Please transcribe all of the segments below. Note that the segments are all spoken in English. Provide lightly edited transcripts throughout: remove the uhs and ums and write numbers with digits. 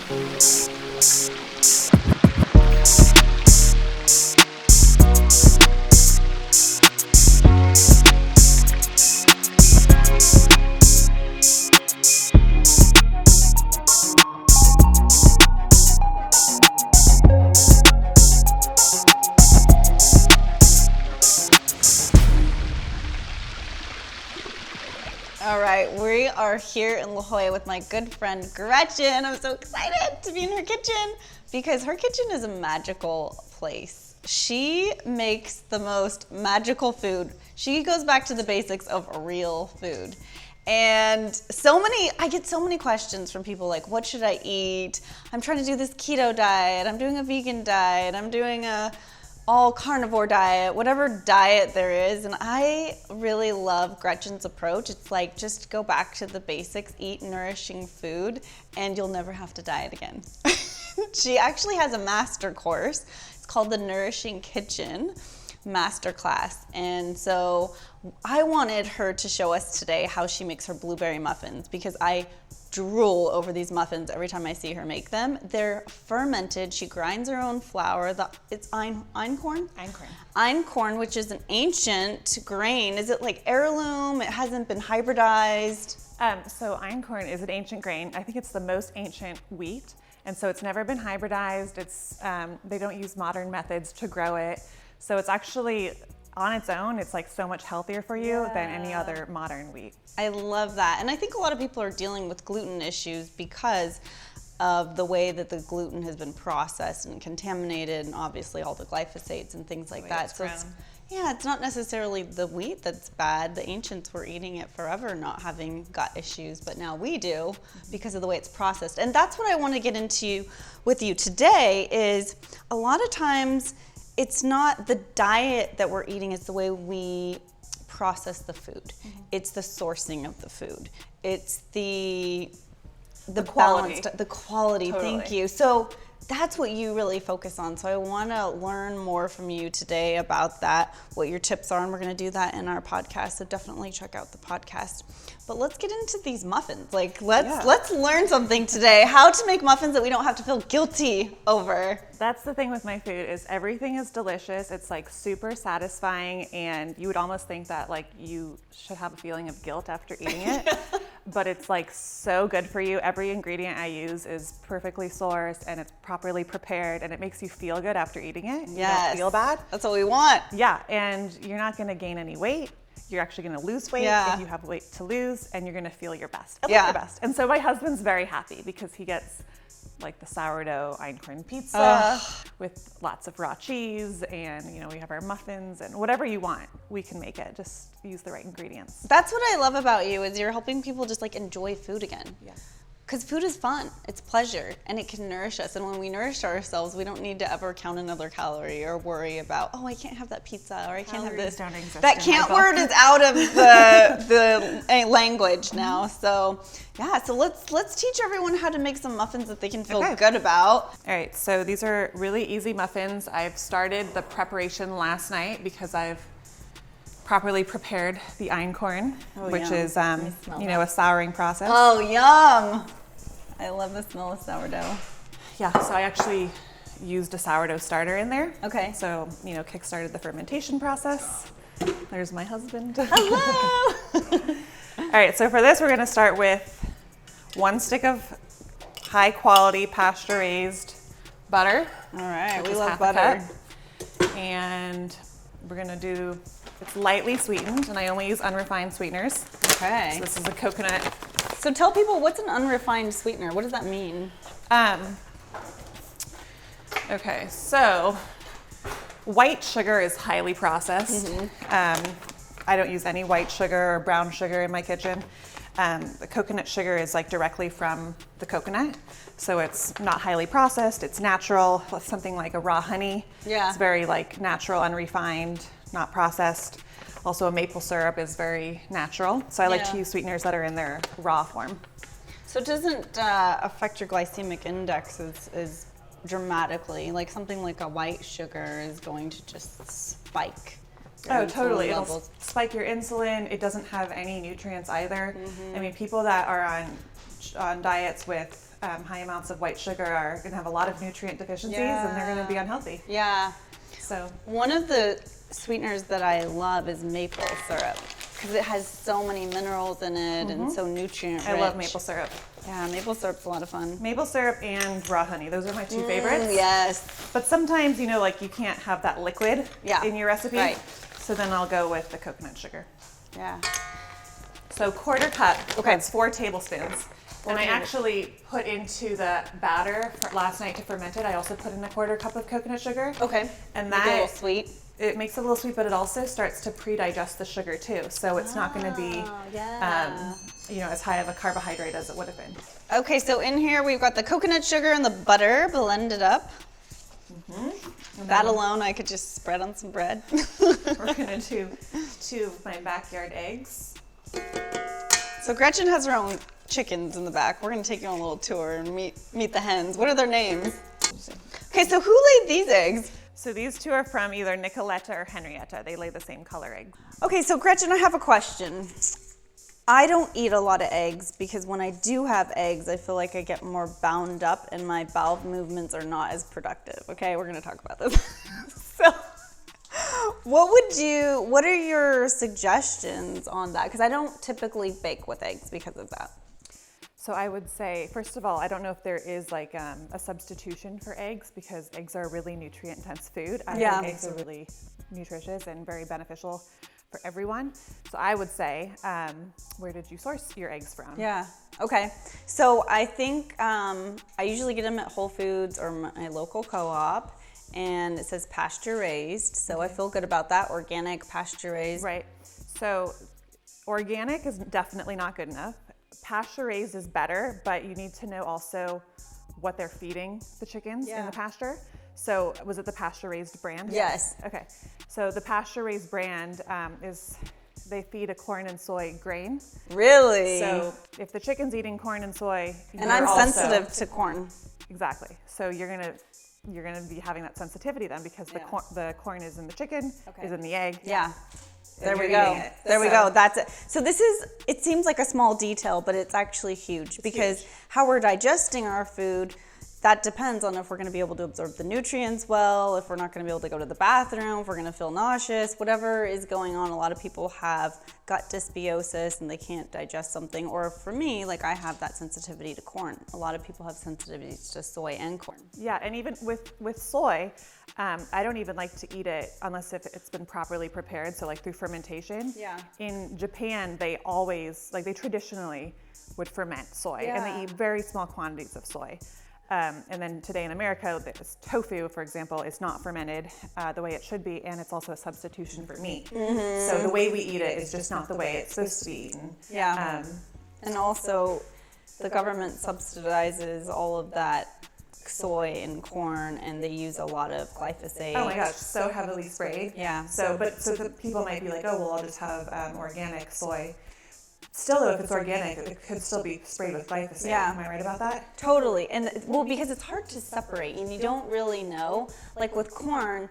All right, we are here in La Jolla with my good friend Gretchen. I'm so excited to be in her kitchen because her kitchen is a magical place. She makes the most magical food. She goes back to the basics of real food. And I get so many questions from people like, what should I eat? I'm trying to do this keto diet. I'm doing a vegan diet. I'm doing a all carnivore diet, whatever diet there is. And I really love Gretchen's approach. It's like, just go back to the basics, eat nourishing food, and you'll never have to diet again. She actually has a master course. It's called the Nourishing Kitchen Masterclass. And so I wanted her to show us today how she makes her blueberry muffins, because I drool over these muffins every time I see her make them. They're fermented. She grinds her own flour. It's einkorn? Einkorn, which is an ancient grain. Is it like heirloom? It hasn't been hybridized? So einkorn is an ancient grain. I think it's the most ancient wheat. And so it's never been hybridized. They don't use modern methods to grow it. So it's actually, on its own, it's like so much healthier for you than any other modern wheat. I love that. And I think a lot of people are dealing with gluten issues because of the way that the gluten has been processed and contaminated, and obviously all the glyphosates and things like that. So it's not necessarily the wheat that's bad. The ancients were eating it forever, not having gut issues, but now we do because of the way it's processed. And that's what I want to get into with you today. Is a lot of times it's not the diet that we're eating, it's the way we process the food. Mm-hmm. It's the sourcing of the food. It's the quality. The quality, totally. Thank you. So that's what you really focus on. So I want to learn more from you today about that, what your tips are, and we're going to do that in our podcast. So definitely check out the podcast. But let's get into these muffins. Let's learn something today. How to make muffins that we don't have to feel guilty over. That's the thing with my food, is everything is delicious. It's like super satisfying, and you would almost think that like you should have a feeling of guilt after eating it. But it's like so good for you. Every ingredient I use is perfectly sourced and it's properly prepared, and it makes you feel good after eating it. Yes. You don't feel bad. That's what we want. Yeah, and you're not going to gain any weight. You're actually going to lose weight if you have weight to lose, and you're going to feel your best. Your best. And so my husband's very happy because he gets like the sourdough einkorn pizza with lots of raw cheese, and we have our muffins, and whatever you want, we can make it. Just use the right ingredients. That's what I love about you, is you're helping people just like enjoy food again. Yeah. Because food is fun, it's pleasure, and it can nourish us. And when we nourish ourselves, we don't need to ever count another calorie or worry about, I can't have that pizza, or I can't have this. That can't word is out of the language now. So let's teach everyone how to make some muffins that they can feel good about. All right, so these are really easy muffins. I've started the preparation last night because I've properly prepared the einkorn, which is a souring process. Oh, yum! I love the smell of sourdough. Yeah, so I actually used a sourdough starter in there. Okay. So, kick-started the fermentation process. There's my husband. Hello! All right, so for this, we're gonna start with 1 stick of high-quality pasture-raised butter. All right, we love butter. And we're gonna do, it's lightly sweetened, and I only use unrefined sweeteners. Okay. So this is a coconut. So tell people, what's an unrefined sweetener? What does that mean? Okay, so white sugar is highly processed. Mm-hmm. I don't use any white sugar or brown sugar in my kitchen. The coconut sugar is like directly from the coconut. So it's not highly processed, it's natural. Something like a raw honey. Yeah. It's very like natural, unrefined, not processed. Also a maple syrup is very natural. So I like to use sweeteners that are in their raw form. So it doesn't affect your glycemic index as dramatically. Like something like a white sugar is going to just spike. Oh, totally. It'll spike your insulin. It doesn't have any nutrients either. Mm-hmm. I mean, people that are on on diets with high amounts of white sugar are going to have a lot of nutrient deficiencies and they're going to be unhealthy. Yeah. So one of the sweeteners that I love is maple syrup because it has so many minerals in it and so nutrient rich. I love maple syrup. Yeah, maple syrup's a lot of fun. Maple syrup and raw honey, those are my two favorites. Yes. But sometimes, you know, like you can't have that liquid in your recipe. Right. So then I'll go with the coconut sugar. Yeah. So 1/4 cup, that's 4 tablespoons. And I actually put into the batter last night to ferment it. I also put in a 1/4 cup of coconut sugar. Okay. And Make that it a little sweet. It makes it a little sweet, but it also starts to pre-digest the sugar too. So it's not going to be, you know, as high of a carbohydrate as it would have been. Okay, so in here we've got the coconut sugar and the butter blended up. That alone I could just spread on some bread. We're going to do 2 of my backyard eggs. So Gretchen has her own chickens in the back. We're going to take you on a little tour and meet the hens. What are their names? Okay, so who laid these eggs? So these 2 are from either Nicoletta or Henrietta. They lay the same color egg. Okay, so Gretchen, I have a question. I don't eat a lot of eggs because when I do have eggs, I feel like I get more bound up and my bowel movements are not as productive. Okay, we're gonna talk about this. So what are your suggestions on that? Because I don't typically bake with eggs because of that. So I would say, first of all, I don't know if there is like a substitution for eggs because eggs are a really nutrient-dense food. I think eggs are really nutritious and very beneficial for everyone. So I would say, where did you source your eggs from? Yeah, okay. So I think I usually get them at Whole Foods or my local co-op, and it says pasture raised, so I feel good about that, organic, pasture raised. Right, so organic is definitely not good enough. Pasture raised is better, but you need to know also what they're feeding the chickens in the pasture. So was it the pasture raised brand? Yes. Okay, so the pasture raised brand they feed a corn and soy grain. Really? So if the chicken's eating corn and soy, and I'm sensitive to corn. Exactly. So you're gonna be having that sensitivity then because the corn is in the chicken, is in the egg. Yeah. There we go. There we go. That's it. So it seems like a small detail, but it's actually huge because how we're digesting our food, that depends on if we're going to be able to absorb the nutrients well, if we're not going to be able to go to the bathroom, if we're going to feel nauseous, whatever is going on. A lot of people have gut dysbiosis and they can't digest something. Or for me, like I have that sensitivity to corn. A lot of people have sensitivities to soy and corn. Yeah, and even with soy, I don't even like to eat it unless if it's been properly prepared, so like through fermentation. Yeah. In Japan, they traditionally would ferment soy, and they eat very small quantities of soy. And then today in America, this tofu, for example, is not fermented the way it should be, and it's also a substitution for meat. So the way we eat it is just not the way it's supposed to be eaten. Yeah. And also, the government subsidizes all of that soy and corn, and they use a lot of glyphosate. Oh my gosh, so heavily sprayed. Yeah. So the people might be like, oh, well, I'll just have organic soy. Still, though, if it's organic, it could still be sprayed with glyphosate. Yeah. Am I right about that? Totally. And because it's hard to separate and you don't really know. Like with corn,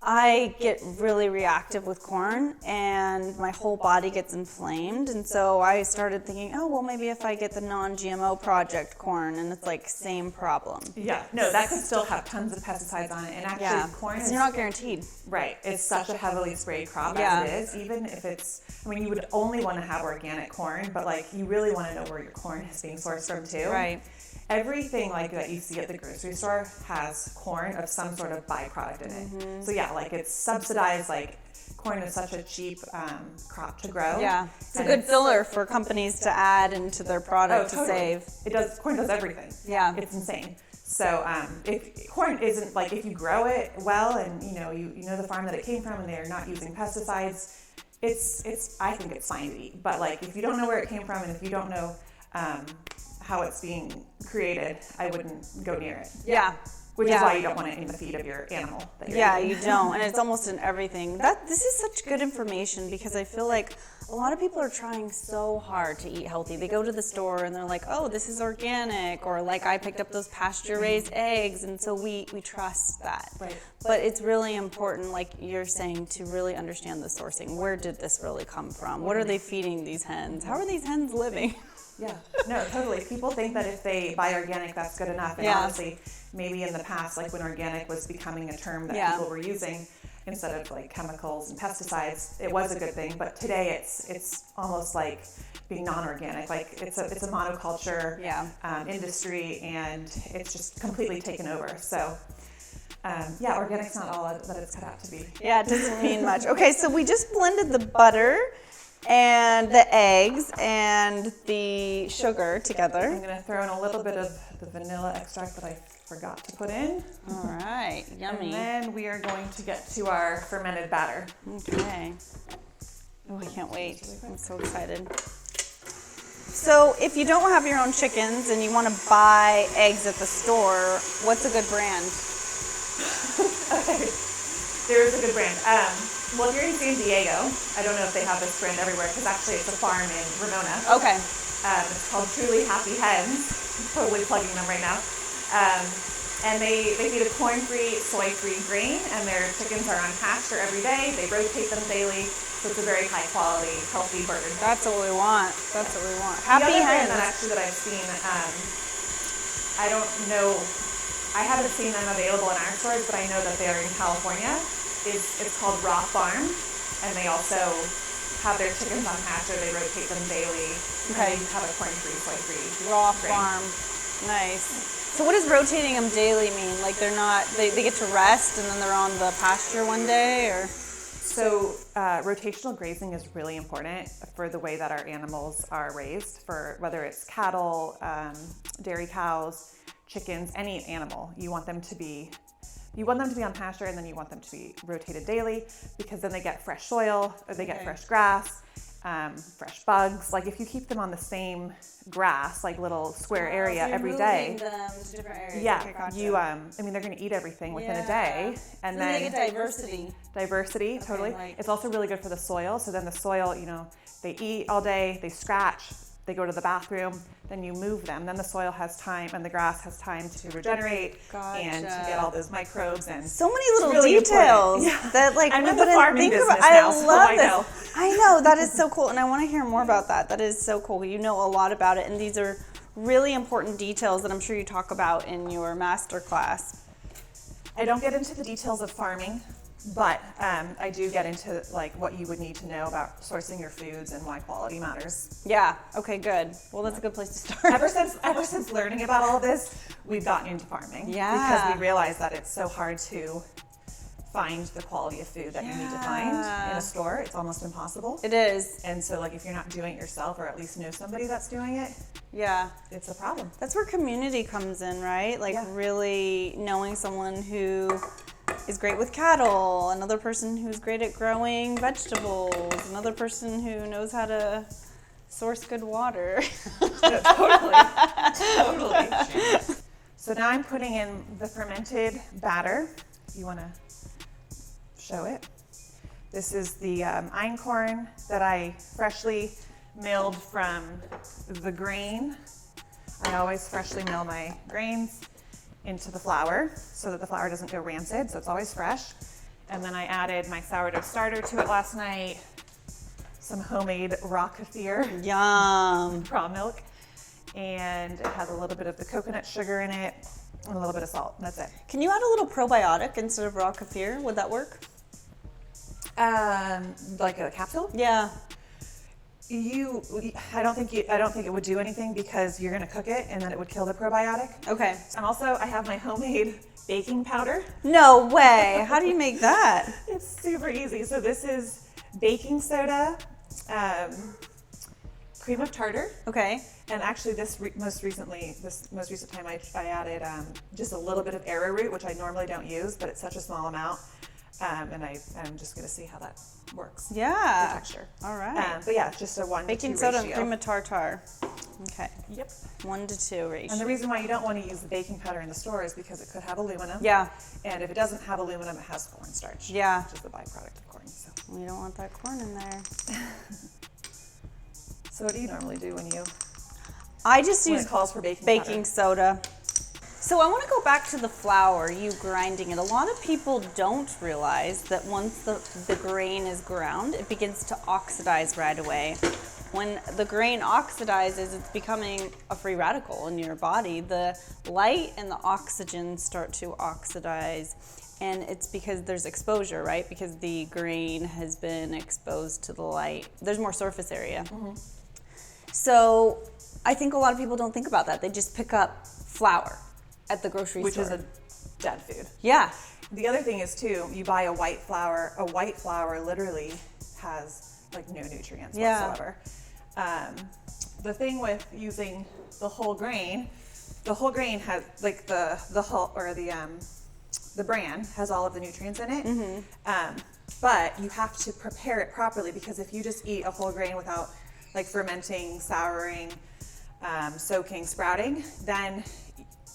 I get really reactive with corn and my whole body gets inflamed. And so I started thinking, oh, well, maybe if I get the non-GMO project corn, and it's like same problem. Yeah, no, that could still have tons of pesticides on it. And actually, corn is... You're not guaranteed. Right. It's such a heavily sprayed crop as it is. Even if it's... I mean, you would only want to have organic corn, but like you really want to know where your corn is being sourced from too. Right. Everything like that you see at the grocery store has corn of some sort of byproduct in it. So yeah, like it's subsidized. Like corn is such a cheap crop to grow. Yeah, it's a good filler for companies to add into their product to save. It does. Corn does everything. Yeah, it's insane. So if corn isn't like if you grow it well and you know the farm that it came from and they're not using pesticides, it's I think it's fine to eat. But like if you don't know where it came from and if you don't know how it's being created, I wouldn't go near it. Yeah. Which is why you don't want it in the feed of your animal. That you're eating. You don't, and it's almost in everything. This is such good information because I feel like a lot of people are trying so hard to eat healthy. They go to the store and they're like, oh, this is organic, or like I picked up those pasture-raised eggs, and so we trust that. Right. But it's really important, like you're saying, to really understand the sourcing. Where did this really come from? What are they feeding these hens? How are these hens living? Yeah, no, totally. People think that if they buy organic, that's good enough. And honestly, maybe in the past, like when organic was becoming a term that people were using instead of like chemicals and pesticides, it was a good thing. But today it's almost like being non-organic. Like it's a monoculture industry, and it's just completely taken over. So organic's not all that it's cut out to be. Yeah, it doesn't mean much. Okay, so we just blended the butter and the eggs and the sugar together. I'm going to throw in a little bit of the vanilla extract that I forgot to put in. All right, yummy. And then we are going to get to our fermented batter. Okay. Oh, I can't wait. I'm so excited. So if you don't have your own chickens and you want to buy eggs at the store, what's a good brand? Okay, there is a good brand. Well, if you're in San Diego, I don't know if they have this brand everywhere, because actually it's a farm in Ramona. Okay. It's called Truly Happy Hens. I'm totally plugging them right now. And they feed a corn-free, soy-free grain, and their chickens are on pasture every day. They rotate them daily, so it's a very high-quality, healthy bird. That's what we want. That's what we want. Happy hens. That I've seen, I don't know. I haven't seen them available in our stores, but I know that they are in California. It's called Raw Farm, and they also have their chickens on pasture. They rotate them daily. Okay. And they have a corn-free, soy-free Raw grain. Farm. Nice. So what does rotating them daily mean? Like they're not, they get to rest and then they're on the pasture one day, or? So rotational grazing is really important for the way that our animals are raised, for whether it's cattle, dairy cows, chickens, any animal. You want them to be on pasture, and then you want them to be rotated daily, because then they get fresh soil, or they get fresh grass, fresh bugs. Like if you keep them on the same grass, like little square area every day. Them to different areas. Yeah, okay, gotcha. they're going to eat everything within a day, and then they get diversity. Diversity, totally. It's also really good for the soil. So then the soil, they eat all day, they scratch, they go to the bathroom, then you move them. Then the soil has time, and the grass has time to regenerate and to get all those microbes. And so many little details that I'm in the farming business now, I love this. I know, that is so cool, and I want to hear more about that. That is so cool. You know a lot about it, and these are really important details that I'm sure you talk about in your master class. I don't get into the details of farming, but I do get into like what you would need to know about sourcing your foods and why quality matters. Yeah. Okay. Good. Well, that's a good place to start. Ever since learning about all of this, we've gotten into farming. Yeah. Because we realized that it's so hard to find the quality of food that you need to find in a store. It's almost impossible. It is. And so, like, if you're not doing it yourself, or at least know somebody that's doing it, it's a problem. That's where community comes in, right? Like really knowing someone who is great with cattle, another person who's great at growing vegetables, another person who knows how to source good water. Totally. So now I'm putting in the fermented batter. You want to show it? This is the einkorn that I freshly milled from the grain. I always freshly mill my grains into the flour so that the flour doesn't go rancid, so it's always fresh. And then I added my sourdough starter to it last night, some homemade raw kefir. Yum. Raw milk. And it has a little bit of the coconut sugar in it and a little bit of salt. That's it. Can you add a little probiotic instead of raw kefir? Would that work? Like a capsule? Yeah. I don't think it would do anything, because you're going to cook it and then it would kill the probiotic. Okay. I have my homemade baking powder. No way. How do you make that? It's super easy. So this is baking soda, cream of tartar. Okay. And actually this most recent time I added just a little bit of arrowroot, which I normally don't use, but it's such a small amount. And I'm just going to see how that works. Yeah. The texture. All right. But yeah, it's just a 1 to 2 Baking soda ratio. and cream of tartar. Okay. Yep. 1 to 2 ratio. And the reason why you don't want to use the baking powder in the store is because it could have aluminum. Yeah. And if it doesn't have aluminum, it has cornstarch. Yeah. Which is the byproduct of corn. So. We don't want that corn in there. So what do you normally do when I just use it calls for baking powder? soda. So I want to go back to the flour, you grinding it. A lot of people don't realize that once the grain is ground, it begins to oxidize right away. when the grain oxidizes, it's becoming a free radical in your body. The light and the oxygen start to oxidize, and it's because there's exposure, right? Because the grain has been exposed to the light. There's more surface area. So I think a lot of people don't think about that. They just pick up flour at the grocery store. Which is a dead food. Yeah. The other thing is too, you buy a white flour. A white flour literally has like no nutrients whatsoever. The thing with using the whole grain has like the whole, or the bran has all of the nutrients in it. But you have to prepare it properly, because if you just eat a whole grain without like fermenting, souring, soaking, sprouting, then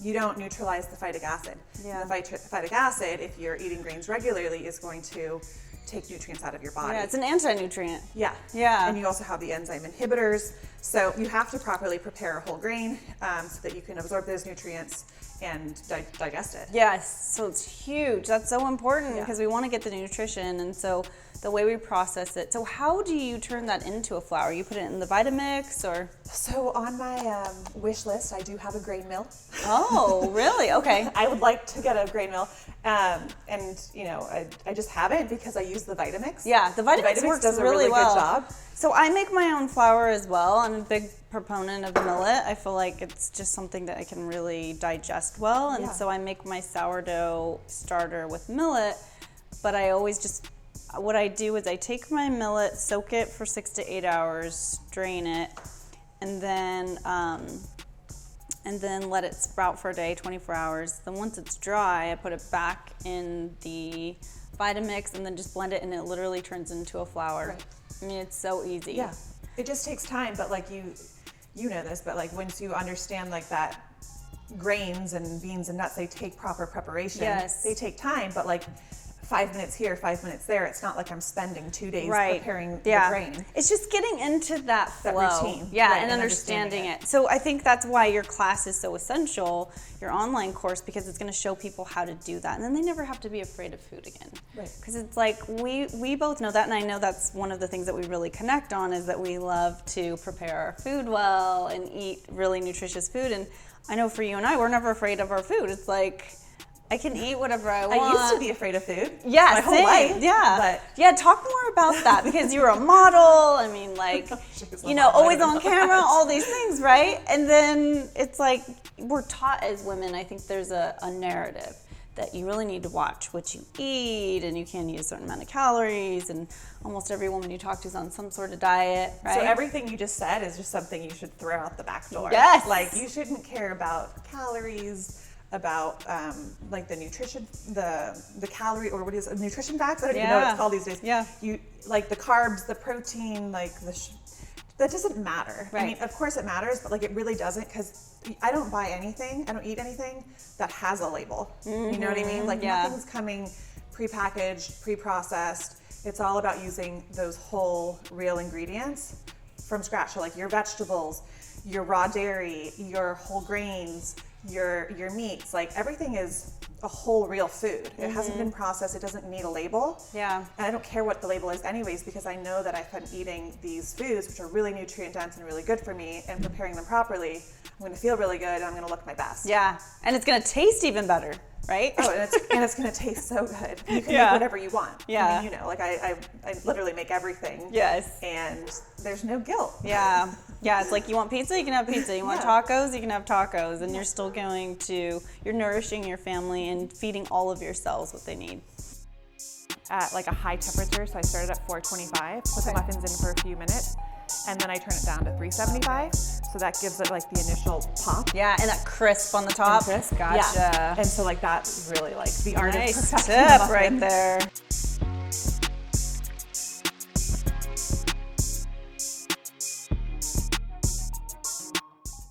you don't neutralize the phytic acid. Yeah. The phytic acid, if you're eating grains regularly, is going to take nutrients out of your body. Yeah, it's an anti-nutrient. Yeah. Yeah. And you also have the enzyme inhibitors. So you have to properly prepare a whole grain so that you can absorb those nutrients and digest it. Yes, so it's huge. That's so important because we want to get the nutrition, and so the way we process it. So how do you turn that into a flour? You put it in the Vitamix, or? So on my wish list, I do have a grain mill. Oh, really? Okay. I would like to get a grain mill, and you know, I just haven't, because I use the Vitamix. Yeah, the Vitamix works does a really well. good job. So I make my own flour as well. I'm a big proponent of millet. I feel like it's just something that I can really digest well, and so I make my sourdough starter with millet. But I always just, what I do is I take my millet, soak it for 6 to 8 hours, drain it, and then let it sprout for a day, 24 hours. Then once it's dry, I put it back in the Vitamix and then just blend it, and it literally turns into a flour. Right. I mean, it's so easy. Yeah, it just takes time, but like you know this, but like once you understand like that, grains and beans and nuts, they take proper preparation. Yes. They take time, but like 5 minutes here, 5 minutes there. It's not like I'm spending 2 days preparing the grain. It's just getting into that flow. That routine. Yeah, and understanding it. So I think that's why your class is so essential, your online course, because it's going to show people how to do that. And then they never have to be afraid of food again. Right. Because it's like we both know that, and I know that's one of the things that we really connect on, is that we love to prepare our food well and eat really nutritious food. And I know for you and I, we're never afraid of our food. It's like, I can eat whatever I want. I used to be afraid of food. Yeah, my whole life. Yeah. But yeah, talk more about that, because you were a model. I mean, like, you know, always on camera, all these things, right? And then it's like, we're taught as women, I think there's a narrative that you really need to watch what you eat, and you can't eat a certain amount of calories, and almost every woman you talk to is on some sort of diet, right? So everything you just said is just something you should throw out the back door. Yes. Like, you shouldn't care about calories, about like the nutrition, the calorie, or what is it, nutrition facts? I don't even know what it's called these days. Yeah. You like the carbs, the protein, like that doesn't matter. Right. I mean, of course it matters, but like it really doesn't, because I don't buy anything, I don't eat anything that has a label. You know what I mean? Like nothing's coming prepackaged, pre-processed. It's all about using those whole, real ingredients from scratch. So like your vegetables, your raw dairy, your whole grains, your meats, like everything is a whole real food. It hasn't been processed. It doesn't need a label. Yeah. And I don't care what the label is anyways, because I know that if I'm eating these foods, which are really nutrient dense and really good for me, and preparing them properly, I'm going to feel really good, and I'm going to look my best. Yeah, and it's going to taste even better, right? Oh, and it's going to taste so good. You can make whatever you want. Yeah. I mean, you know, like I literally make everything. Yes. And there's no guilt. Yeah. Yeah, it's like, you want pizza, you can have pizza. You want tacos, you can have tacos. And you're still you're nourishing your family and feeding all of your cells what they need. At like a high temperature, so I started at 425, put the muffins in for a few minutes, and then I turn it down to 375, so that gives it like the initial pop. Yeah, and that crisp on the top. And crisp. Gotcha. Yeah. And so like that's really like the art of Nice perfecting tip the muffin. right there.